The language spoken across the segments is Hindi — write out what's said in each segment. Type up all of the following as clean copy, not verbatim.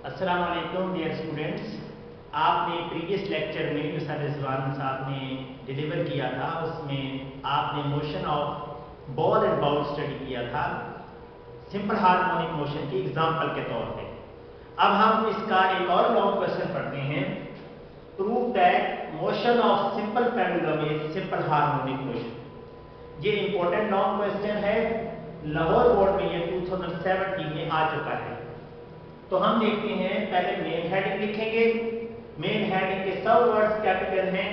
अस्सलाम वालेकुम डियर स्टूडेंट्स। आपने प्रीवियस लेक्चर में जो सर रिजवान साहब ने डिलीवर किया था उसमें आपने motion of ball and bowl study किया था सिंपल हार्मोनिक मोशन की एग्जांपल के तौर पे। अब हम इसका एक और लॉन्ग क्वेश्चन पढ़ते हैं। Prove that motion of simple pendulum is simple harmonic motion. ये इंपॉर्टेंट लॉन्ग क्वेश्चन है, लाहौर बोर्ड में ये 2017 में आ चुका है। तो हम देखते हैं, पहले मेन हेडिंग लिखेंगे। मेन हेडिंग के सब वर्ड्स कैपिटल हैं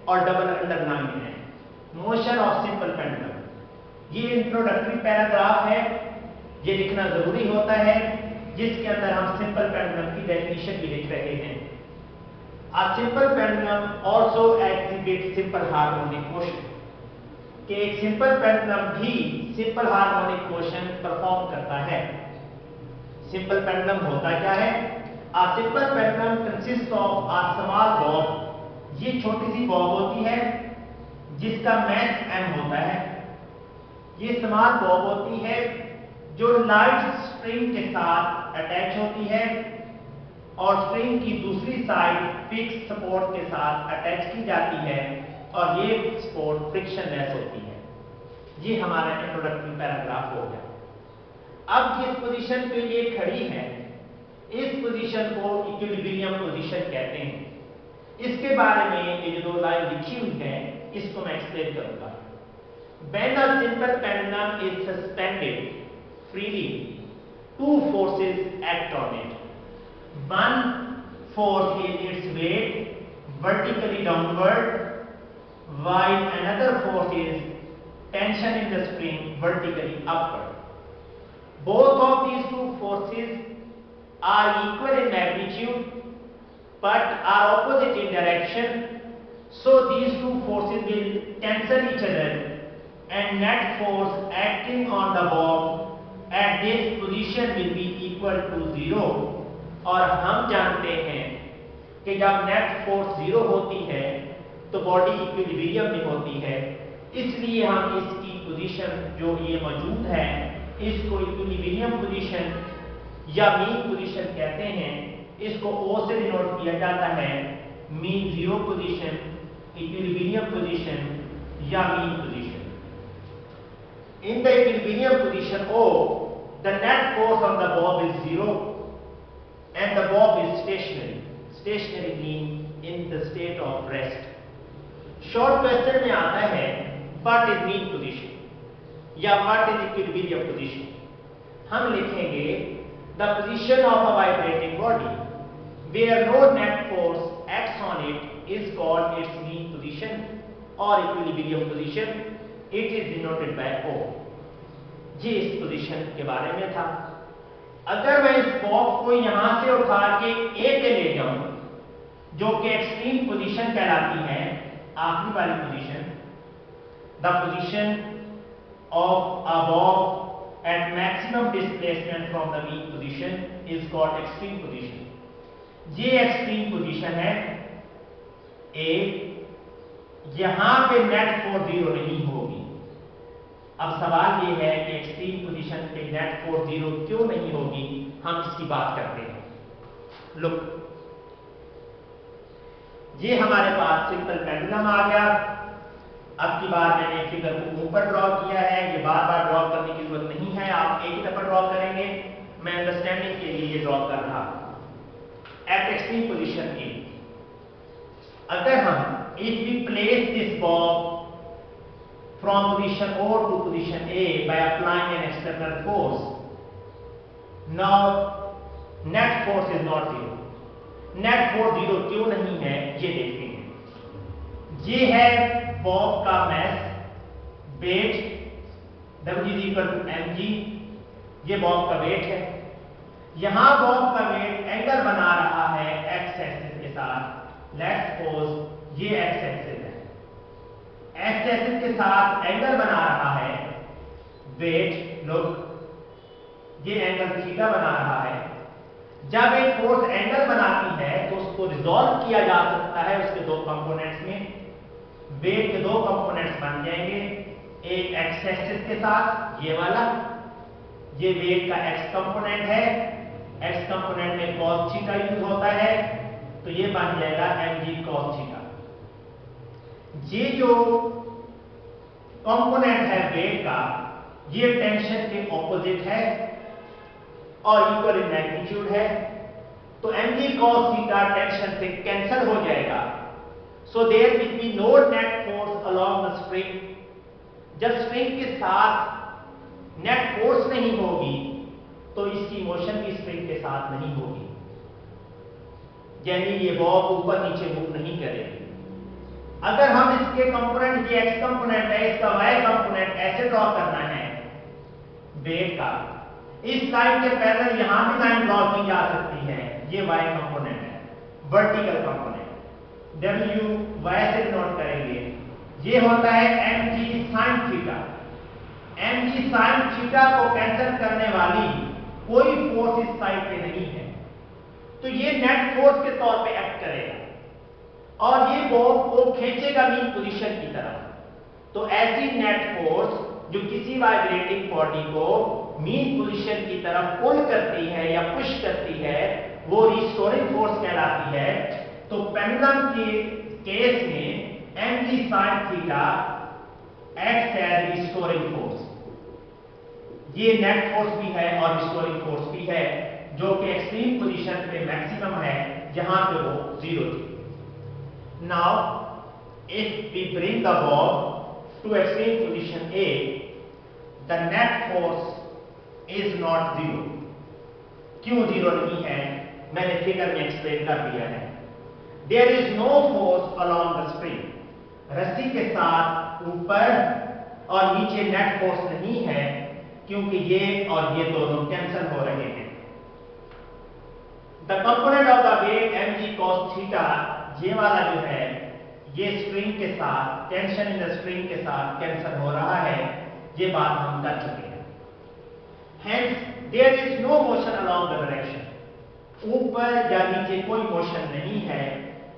और डबल अंडरलाइन है। मोशन ऑफ सिंपल पेंडुलम, ये इंट्रोडक्टरी पैराग्राफ है, ये लिखना जरूरी होता है, जिसके अंदर हम सिंपल पेंडुलम की डेफिनेशन भी लिख रहे हैं। A simple pendulum also exhibits simple harmonic motion, कि एक सिंपल पेंडुलम भी सिंपल हार्मोनिक मोशन परफॉर्म करता है। सिंपल पेंडुलम होता क्या है? A simple pendulum consists of a small bob, ये छोटी सी बॉब होती है जिसका मास m होता है। ये स्मॉल बॉब होती है जो लाइट स्ट्रिंग के साथ अटैच होती है और स्ट्रिंग की दूसरी साइड फिक्स सपोर्ट के साथ अटैच की जाती है और ये सपोर्ट फ्रिक्शनलेस होती है। ये हमारा इंट्रोडक्टरी पैराग्राफ हो गया। अब जिस पोजीशन पे ये खड़ी है, इस पोजीशन को इक्विलिब्रियम पोजीशन कहते हैं। इसके बारे में ये जो दो लाइन लिखी हुई है इसको मैं एक्सप्लेन करूंगा। When a simple pendulum is suspended freely, two forces act on it. One force is its weight vertically downward, while another force is tension in the spring vertically upward. Both of these two forces are equal in magnitude but are opposite in direction. So these two forces will cancel each other and net force acting on the bob at this position will be equal to 0. और हम जानते हैं कि जब नेट फोर्स 0 होती है तो बॉडी इक्विलिब्रियम में होती है, इसलिए हम इसकी पोजीशन जो ये मौजूद है इसको इक्विलिब्रियम पोजीशन या मीन पोजीशन कहते हैं। इसको O से डिनोट किया जाता है, mean zero position, equilibrium position या mean position. In the equilibrium position O, the net force on the bob is 0 and the bob is stationary. Stationary means in the state of rest. Short question में आता है what is mean position या what is equilibrium position। हम लिखेंगे the position of a vibrating body where no net force acts on it is called its mean position or equilibrium position. It is denoted by O। ये इस पोजीशन के बारे में था। अगर मैं इस बॉब को यहां से उठा के ए पे ले जाऊं जो कि एक्सट्रीम पोजीशन कहलाती है, आखिरी वाली position, the position of a bob at maximum displacement from the mean position is called extreme position. ये एक्सट्रीम पोजीशन है ए, यहां पे नेट फोर्स 0 नहीं होगी। अब सवाल ये है कि एक्सट्रीम पोजीशन पे नेट फोर्स 0 क्यों नहीं होगी, हम इसकी बात करते हैं। लुक, ये हमारे पास सिंपल पेंडुलम आ गया। अब की बार मैंने फिगर को ऊपर ड्रॉ किया है, ये बार बार ड्रॉ करने की जरूरत नहीं है, आप एक ही दफा ड्रॉ करेंगे। मैं अंडरस्टैंडिंग के लिए ये ड्रॉ कर रहा हूं। एट एक्सट्रीम पोजीशन ए, अगर हम if we place this bob from position O to position A by applying an external force, now net force is not 0. net force 0 क्यों नहीं है ये देखते हैं। ये है बॉब का mass, weight W is equal to mg, ये बॉब का वेट है। यहां बॉब का वेट एंगल बना रहा है x एक्सिस के साथ। लेट्स सपोज ये x एक्सिस है, एक्स एक्सिस के साथ एंगल बना रहा है वेट, लुक ये एंगल थीटा बना रहा है। जब एक फोर्स एंगल बनाती है तो उसको रिजॉल्व किया जा सकता है उसके दो कंपोनेंट्स में। वेट के दो कंपोनेंट्स बन जाएंगे, एक एक्स एक्सिस के साथ ये वाला, ये वेट का एक्स कंपोनेंट है एक्स कंपोनेंट में cos थीटा यूज होता है, तो ये बन जाएगा mg cos थीटा। ये जो कंपोनेंट है वेट का, ये टेंशन के ऑपोजिट है और इक्वल इन मैग्नीट्यूड है, तो mg cos थीटा टेंशन से कैंसिल हो जाएगा। So there will be no net force along the spring. जब स्प्रिंग के साथ नेट फोर्स नहीं होगी तो इसकी मोशन भी स्प्रिंग के साथ नहीं होगी, यानी ये बॉब ऊपर नीचे मूव नहीं करेगी। अगर हम इसके कंपोनेंट, ये एक्स कंपोनेंट है, इसका वाई कंपोनेंट ऐसे ड्रॉ करना है वेट का, इस लाइन के पैरेलल यहां भी लाइन ड्रॉ की जा सकती है, ये वाई कंपोनेंट है, वर्टिकल कंपोनेंट, डब्ल्यू वाई से नोट करेंगे। ये होता है mg sin theta. mg sin theta को कैंसिल करने वाली कोई फोर्स इस साइड पे नहीं है, तो ये नेट फोर्स के तौर पे एक्ट करेगा और ये बॉब को खींचेगा मीन पोजीशन की तरफ। तो ऐसी नेट फोर्स जो किसी वाइब्रेटिंग बॉडी को मीन पोजीशन की तरफ पुल करती है या पुश करती है, वो रिस्टोरिंग फोर्स कहलाती है। तो पेंडुलम के केस में mg sin theta acts as restoring force. ये नेट फोर्स भी है और रिस्टोरिंग फोर्स भी है, जो कि एक्सट्रीम पोजीशन पे मैक्सिमम है, जहां पे वो 0 थी। Now if we bring the bob to extreme position A, the net force is not 0। क्यों 0 नहीं है, मैंने फिगर में एक्सप्लेन कर दिया है। There is no force along the spring. रस्सी के साथ ऊपर और नीचे नेट फोर्स नहीं है, क्योंकि ये और ये दोनों कैंसिल हो रहे हैं। The component of the weight mg cos theta, ये वाला जो है, ये स्प्रिंग के साथ, टेंशन इन द स्प्रिंग के साथ कैंसिल हो रहा है, ये बात हम कर चुके हैं। Hence there is no motion along the direction. ऊपर या नीचे कोई मोशन नहीं है,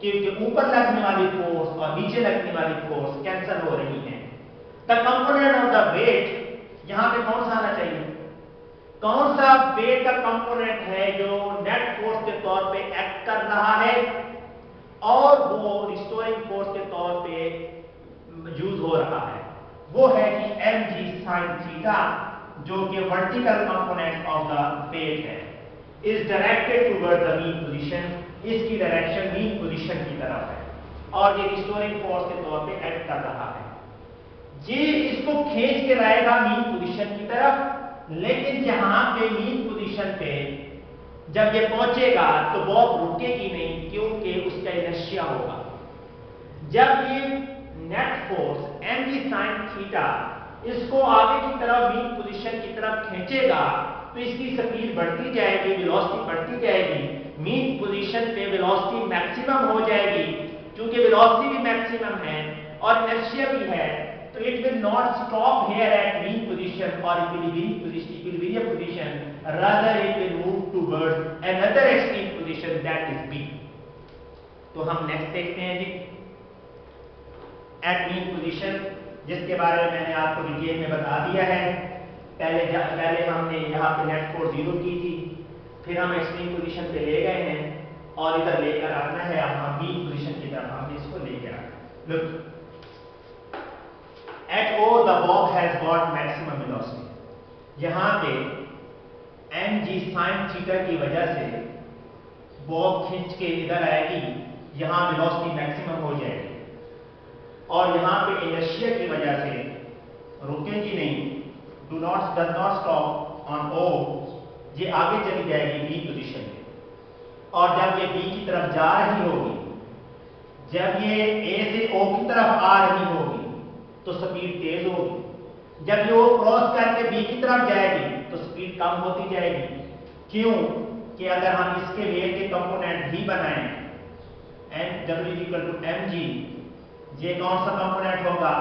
क्योंकि ऊपर लगने वाली फोर्स और नीचे लगने वाली फोर्स कैंसिल हो रही है। The component of the weight, यहां पे कौन सा आना चाहिए, कौन सा वेट का कंपोनेंट है जो नेट फोर्स के तौर पे एक्ट कर रहा है और वो रिस्टोरिंग फोर्स के तौर पे यूज हो रहा है, वो है कि mg sin थीटा, जो कि vertical component of the weight है, is directed toward the mean position. इसकी डायरेक्शन मीन पोजीशन की तरफ है और ये रिस्टोरिंग फोर्स के तौर पे एक्ट कर रहा है। ये इसको खींच के लाएगा मीन पोजीशन की तरफ, लेकिन यहां पे मीन पोजीशन पे जब ये पहुंचेगा तो बॉब रुकेगी नहीं, क्योंकि उसका इनर्शिया होगा। जब ये net force mg sin theta इसको आगे की तरफ मीन पोजीशन की तरफ खींचेगा, तो इसकी स्पीड बढ़ती जाएगी, वेलोसिटी बढ़ती जाएगी, मीन पोजीशन पे वेलोसिटी मैक्सिमम हो जाएगी। क्योंकि वेलोसिटी भी मैक्सिमम है और इनर्शिया भी है, तो it will not stop here at mean position और it will be a position, rather it will move towards another extreme position, that is B। तो हम नेक्स्ट देखते हैं जी, एट मीन पोजीशन, जिसके बारे में मैंने आपको डिटेल में बता दिया है। पहले हमने यहाँ पे नेट फोर्स 0 की थी, फिर हम एक्सट्रीम पोजीशन पे ले गए हैं और इधर लेकर आना है, अब हम मीन पोजीशन की तरफ हमने इसको लेकर आना। Look, at O the bob has got maximum velocity. यहाँ पे mg sin थीटा की वजह से बॉब खींच के इधर आएगी, यहाँ वेलोसिटी मैक्सिमम हो जाएगी और यहाँ पे इनर्शिया की वजह से रुकेगी नहीं, does not stop on O, ये आगे चली जाएगी B पोजीशन पे। और जब ये B की तरफ जा रही होगी, जब ये A से O की तरफ आ रही होगी तो स्पीड तेज होगी, जब ये O क्रॉस करके B की तरफ जाएगी तो स्पीड कम होती जाएगी। क्यों कि अगर हम इसके वेट के कंपोनेंट भी बनाएं, W इक्वल टू mg, ये कौन सा कंपोनेंट होगा,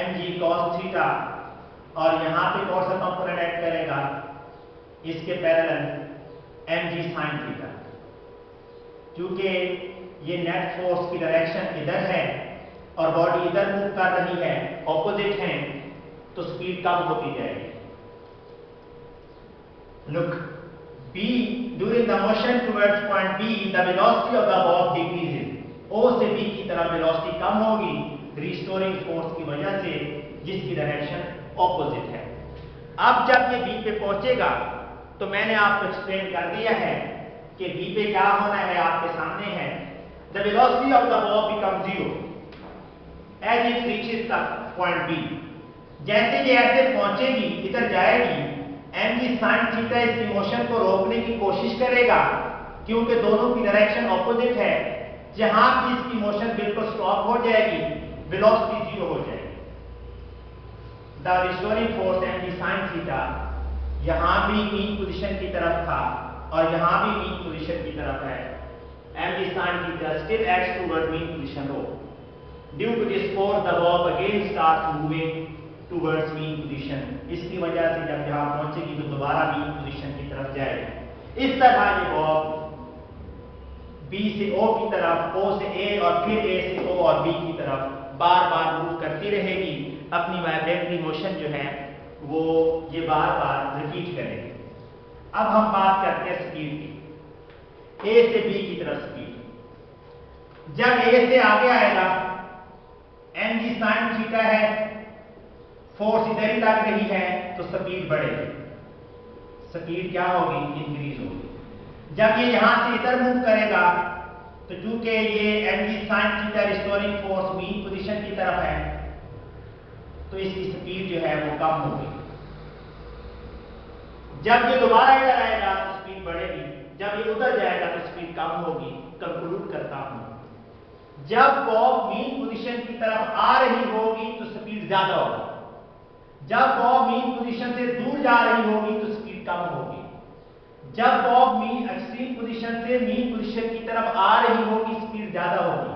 mg cos थीटा, और यहां पे कौन सा कंपोनेंट ऐड करेगा, इसके पैरेलल mg sin थीटा। क्योंकि ये नेट फोर्स की डायरेक्शन इधर है और बॉडी इधर मूव कर रही है, ऑपोजिट है, तो स्पीड कम होती जाएगी। Look, B, during the motion towards point B, the velocity of the bob decreases. O से B की तरफ वेलोसिटी कम होगी रिस्टोरिंग फोर्स की वजह से, जिसकी डायरेक्शन ऑपोजिट है। अब जब ये B पे पहुंचेगा तो मैंने आपको एक्सप्लेन कर दिया है कि B पे क्या होना है, आपके सामने है। The velocity of the bob becomes 0 as it reaches the point B. जैसे ये ऐसे पहुंचेगी, इधर जाएगी, mg sin थीटा इसकी मोशन को रोकने की कोशिश करेगा क्योंकि दोनों की डायरेक्शन ऑपोजिट है। जहां भी इसकी मोशन बिल्कुल स्टॉप हो जाएगी, वेलोसिटी 0 हो जाएगी। The restoring force mg sin theta यहां भी मीन पोजीशन की तरफ था और यहां भी मीन पोजीशन की तरफ है। mg sin theta still acts toward mean position O. Due to this force, the bob again starts moving towards mean position. इसकी वजह से जब यहाँ पहुंचेगी तो दोबारा मीन पोजीशन की तरफ जाएगी। इस तरह ये बॉब B से O की तरफ, O से A और फिर A से O और B की तरफ बार बार मूव करती रहेगी। अपनी वाइब्रेटरी मोशन जो है वो ये बार बार रिपीट करेगी। अब हम बात करते हैं स्पीड की। A से B की तरफ स्पीड, जब A से आगे आएगा mg sin थीटा है, फोर्स इधर ही लग रही है तो स्पीड बढ़ेगी। स्पीड क्या होगी? इंक्रीज होगी। जब ये यहां से इधर मूव करेगा तो चूंकि ये mg sin theta restoring force mean position की तरफ है तो इसकी स्पीड जो है वो कम होगी। जब ये दोबारा इधर आएगा तो स्पीड बढ़ेगी, जब ये उधर जाएगा तो स्पीड कम होगी। कंक्लूड करता हूं, जब बॉब मीन पोजीशन की तरफ आ रही होगी तो स्पीड ज्यादा होगी, जब बॉब मीन पोजीशन से दूर जा रही होगी तो स्पीड कम होगी। जब बॉब मीन एक्सट्रीम पोजीशन से मीन पोजीशन की तरफ आ रही होगी स्पीड ज्यादा होगी,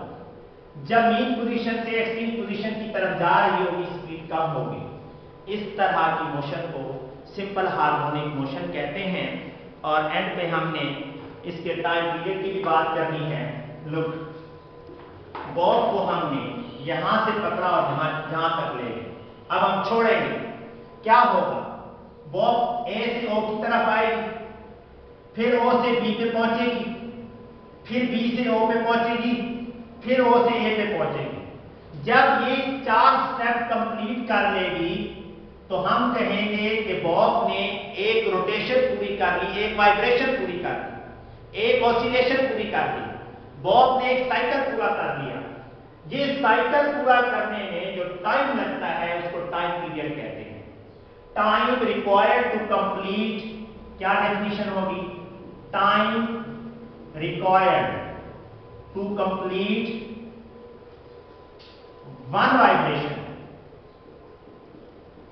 जब मीन पोजीशन से एक्सट्रीम पोजीशन की तरफ जा रही होगी स्पीड कम होगी। इस तरह की मोशन को सिंपल हार्मोनिक मोशन कहते हैं। और एंड पे हमने इसके टाइम पीरियड की भी बात करनी है। लुक, बॉब को हमने यहां से पकड़ा और जहां तक ले गए, अब हम छोड़ेंगे, क्या होगा? बॉब A से O की तरफ आएगी, फिर O से B पे पहुंचेगी, फिर B से O पे पहुंचेगी, फिर O से A पे पहुंचेगी। जब ये 4 स्टेप कंप्लीट कर लेगी तो हम कहेंगे कि बॉब ने एक रोटेशन पूरी कर ली, एक वाइब्रेशन पूरी कर ली, एक ऑसिलेशन पूरी कर ली। बॉब ने एक साइकिल पूरा कर लिया। ये साइकिल पूरा करने में जो टाइम लगता है उसको टाइम पीरियड कहते हैं। टाइम रिक्वायर्ड टू कंप्लीट, क्या डेफिनेशन होगी? Time required to complete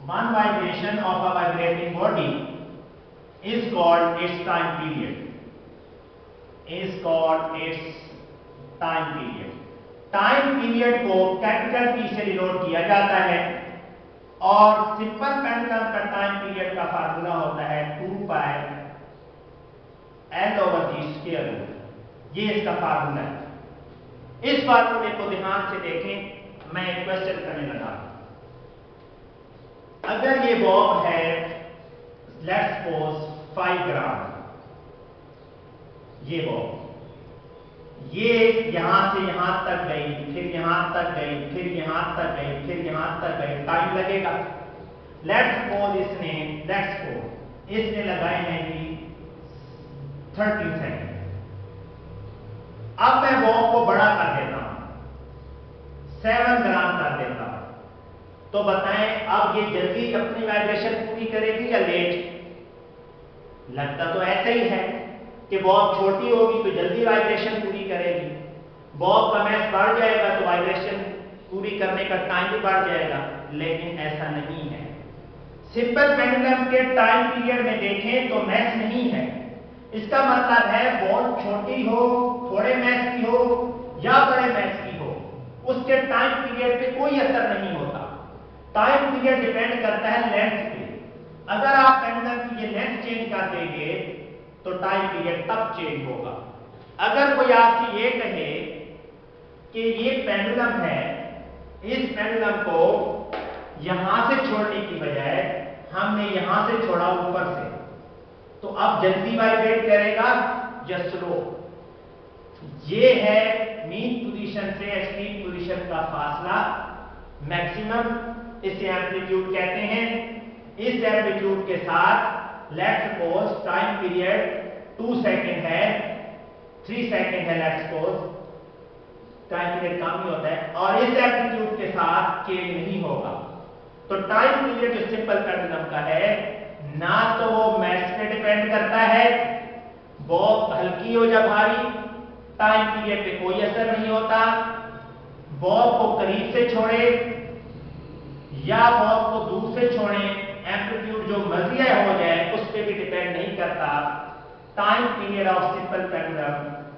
one vibration of a vibrating body is called its time period, time period को कैपिटल T से डिनोट किया जाता है और सिंपल पेंडुलम का टाइम पीरियड का फार्मूला होता है 2 पाई L/G²। ये इसका फार्मूला है। इस फार्मूले को ध्यान से देखें। मैं एक क्वेश्चन करने लगा। अगर ये बॉब है लेट्स सपोज 5 ग्राम, ये बॉब ये यहां से यहां तक गई, फिर यहां तक गई, फिर यहां तक गई, फिर यहां तक गई, टाइम लगेगा। लेट्स सपोज इसने लगाए हैं जी 30 सेकंड। अब मैं बॉब को बड़ा कर देता हूं, 7 ग्राम कर देता हूं, तो बताएं अब ये जल्दी अपनी वाइब्रेशन पूरी करेगी या लेट? लगता तो ऐसा ही है कि बॉब छोटी होगी तो जल्दी वाइब्रेशन पूरी करेगी, बॉब का मैस बढ़ जाएगा तो वाइब्रेशन पूरी करने का टाइम भी बढ़ जाएगा, लेकिन ऐसा नहीं है। सिंपल पेंडुलम के टाइम पीरियड में देखें तो मैस नहीं है। इसका मतलब है बॉल छोटी हो, थोड़े मैस की हो या बड़े मैस की हो, उसके टाइम पीरियड पे कोई असर नहीं होता। टाइम पीरियड डिपेंड करता है लेंथ पे। अगर आप पेंडुलम की ये लेंथ चेंज कर देंगे तो टाइम पीरियड तब चेंज होगा। अगर कोई आपसे ये कहे कि ये पेंडुलम है, इस पेंडुलम को यहां से छोड़ने की बजाय हमने यहां से छोड़ा ऊपर से, तो अब जल्दी वाइब्रेट करेगा या स्लो। ये है मीन पोजीशन से एक्सट्रीम पोजीशन का फासला, मैक्सिमम, इसे एम्पलीट्यूड कहते हैं। इस एम्पलीट्यूड के साथ let's suppose time period 2 second है, 3 सेकंड है, लेट्स सपोज टाइम पीरियड कम ही होता है, और इस एम्पलीट्यूड के साथ चेंज नहीं होगा। तो टाइम पीरियड जो सिंपल पेंडुलम का है, ना तो वो मैस पे डिपेंड करता है, बॉब हल्की हो या भारी, टाइम पीरियड पे कोई असर नहीं होता, बॉब को करीब से छोड़े या बॉब को दूर से छोड़े, एम्पलीट्यूड जो मर्जी हो जाए उस पर भी डिपेंड नहीं करता। Time period of simple pendulum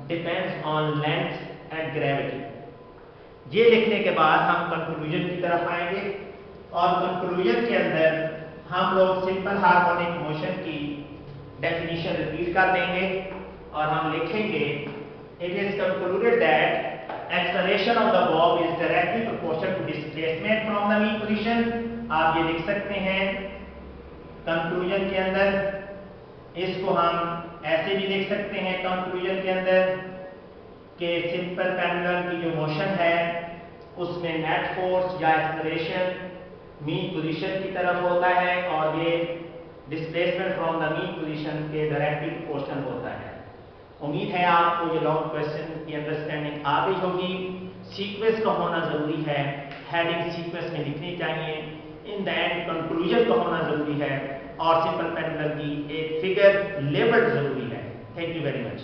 depends on length and gravity. ये लिखने के बाद हम कंक्लूजन की तरफ आएंगे, और कंक्लूजन के अंदर हम लोग सिंपल हार्मोनिक मोशन की डेफिनेशन रिपीट कर देंगे और हम लिखेंगे it is concluded that acceleration of the bob is directly proportional to displacement from the mean position। आप ये लिख सकते हैं कंक्लूजन के अंदर, इसको हम ऐसे भी लिख सकते हैं कंक्लूजन के अंदर कि सिंपल पेंडुलम की जो मोशन है उसमें नेट फोर्स या एक्सेलरेशन मीन पोजीशन की तरफ होता है और ये displacement from the mean position के डायरेक्टली प्रोपोर्शनल होता है। उम्मीद है आपको ये लॉन्ग क्वेश्चन की अंडरस्टैंडिंग आ गई होगी। सीक्वेंस का होना जरूरी है, हेडिंग सीक्वेंस में लिखनी चाहिए, इन द एंड कंक्लूजन का होना जरूरी है, और सिंपल पेंडुलम की एक फिगर लेबल जरूरी है। Thank you very much.